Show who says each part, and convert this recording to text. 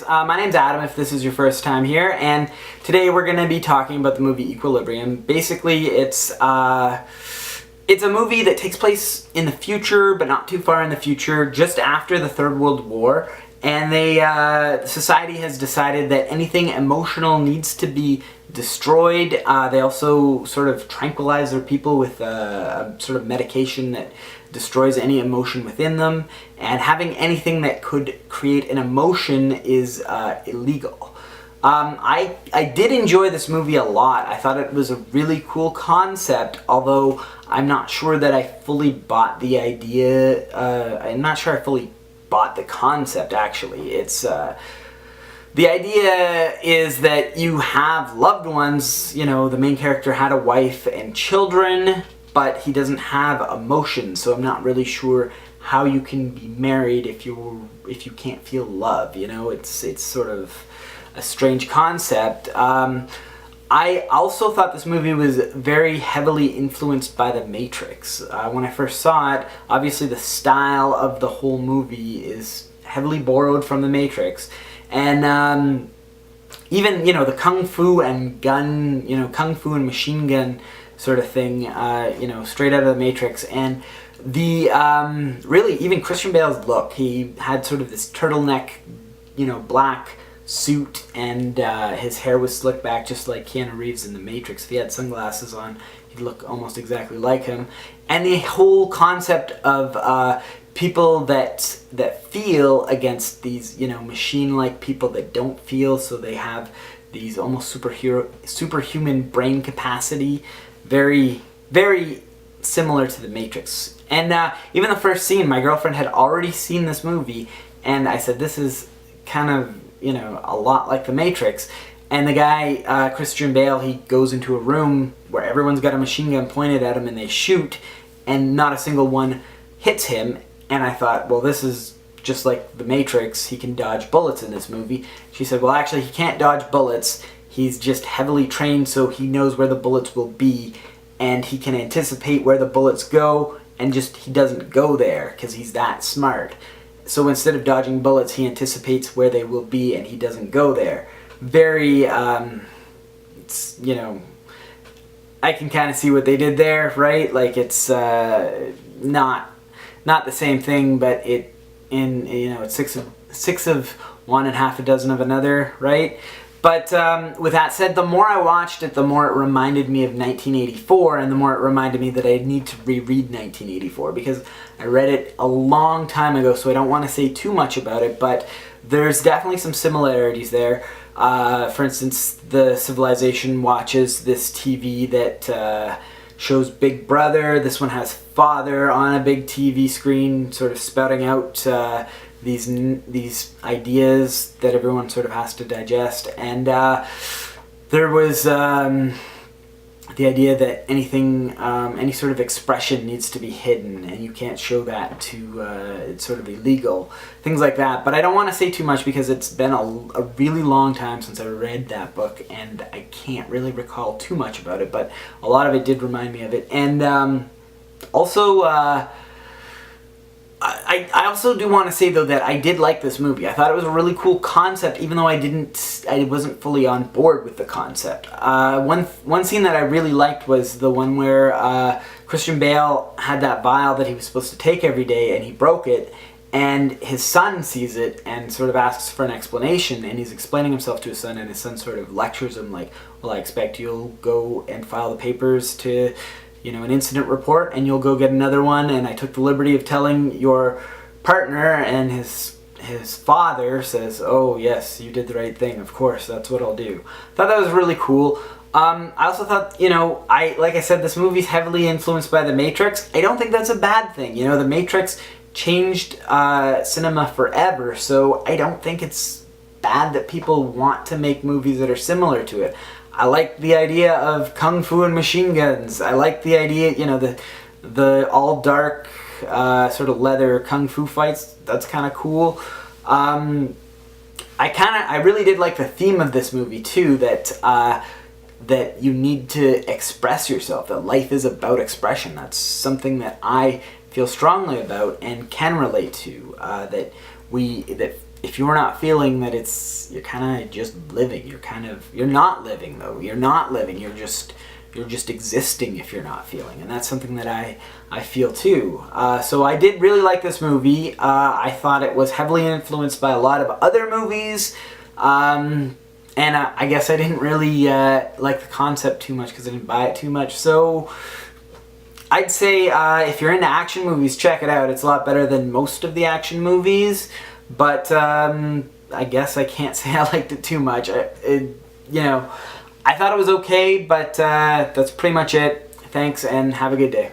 Speaker 1: guys, my name's Adam if this is your first time here, and today we're going to be talking about the movie Equilibrium. Basically, it's a movie that takes place in the future, but not too far in the future, just after the Third World War, and society has decided that anything emotional needs to be destroyed. They also sort of tranquilize their people with a sort of medication that destroys any emotion within them, and having anything that could create an emotion is illegal. I did enjoy this movie a lot. I thought it was a really cool concept, although I'm not sure that I fully bought the idea. I'm not sure I fully bought the concept, actually. It's the idea is that you have loved ones. You know, the main character had a wife and children, but he doesn't have emotions, so I'm not really sure how you can be married if you can't feel love. You know, it's sort of a strange concept. I also thought this movie was very heavily influenced by The Matrix. When I first saw it, obviously the style of the whole movie is heavily borrowed from The Matrix, and even, you know, the kung fu and gun, you know, kung fu and machine gun sort of thing, you know, straight out of The Matrix. And the really, even Christian Bale's look, he had sort of this turtleneck, you know, black suit, and his hair was slicked back just like Keanu Reeves in The Matrix. If he had sunglasses on, he'd look almost exactly like him. And the whole concept of people that feel against these, you know, machine-like people that don't feel, so they have these almost superhuman brain capacity, very, very similar to The Matrix. And even the first scene, my girlfriend had already seen this movie, and I said, this is kind of, you know, a lot like The Matrix. And the guy, Christian Bale, he goes into a room where everyone's got a machine gun pointed at him, and they shoot, and not a single one hits him. And I thought, well, this is just like The Matrix. He can dodge bullets in this movie. She said, well, actually, he can't dodge bullets. He's just heavily trained, so he knows where the bullets will be, and he can anticipate where the bullets go, and just he doesn't go there because he's that smart. So instead of dodging bullets, he anticipates where they will be, and he doesn't go there. Very, it's, you know, I can kind of see what they did there, right? Like, it's not the same thing, but you know, it's six of one and half a dozen of another, right? But with that said, the more I watched it, the more it reminded me of 1984, and the more it reminded me that I need to reread 1984, because I read it a long time ago, so I don't want to say too much about it, but there's definitely some similarities there. For instance, the civilization watches this TV that shows Big Brother. This one has Father on a big TV screen, sort of spouting out these ideas that everyone sort of has to digest. And there was the idea that anything, any sort of expression needs to be hidden, and you can't show that to, it's sort of illegal, things like that. But I don't want to say too much because it's been a really long time since I read that book, and I can't really recall too much about it, but a lot of it did remind me of it. And also, I also do want to say, though, that I did like this movie. I thought it was a really cool concept, even though I wasn't fully on board with the concept. One scene that I really liked was the one where Christian Bale had that vial that he was supposed to take every day, and he broke it, and his son sees it and sort of asks for an explanation, and he's explaining himself to his son, and his son sort of lectures him like, well, I expect you'll go and file the papers to, you know, an incident report, and you'll go get another one, and I took the liberty of telling your partner. And his father says, oh yes, you did the right thing, of course, that's what I'll do. Thought that was really cool. I also thought, you know, like I said, this movie's heavily influenced by The Matrix. I don't think that's a bad thing. You know, The Matrix changed cinema forever, so I don't think it's bad that people want to make movies that are similar to it. I like the idea of kung fu and machine guns. I like the idea, you know, the all dark sort of leather kung fu fights. That's kind of cool. I really did like the theme of this movie too. That you need to express yourself. That life is about expression. That's something that I feel strongly about and can relate to. That if you're not feeling that, you're kind of just living. You're not living though. You're not living. You're just existing if you're not feeling, and that's something that I feel too. So I did really like this movie. I thought it was heavily influenced by a lot of other movies, and I guess I didn't really like the concept too much because I didn't buy it too much. So I'd say if you're into action movies, check it out. It's a lot better than most of the action movies, but I guess I can't say I liked it too much. I thought it was okay, but that's pretty much it. Thanks, and have a good day.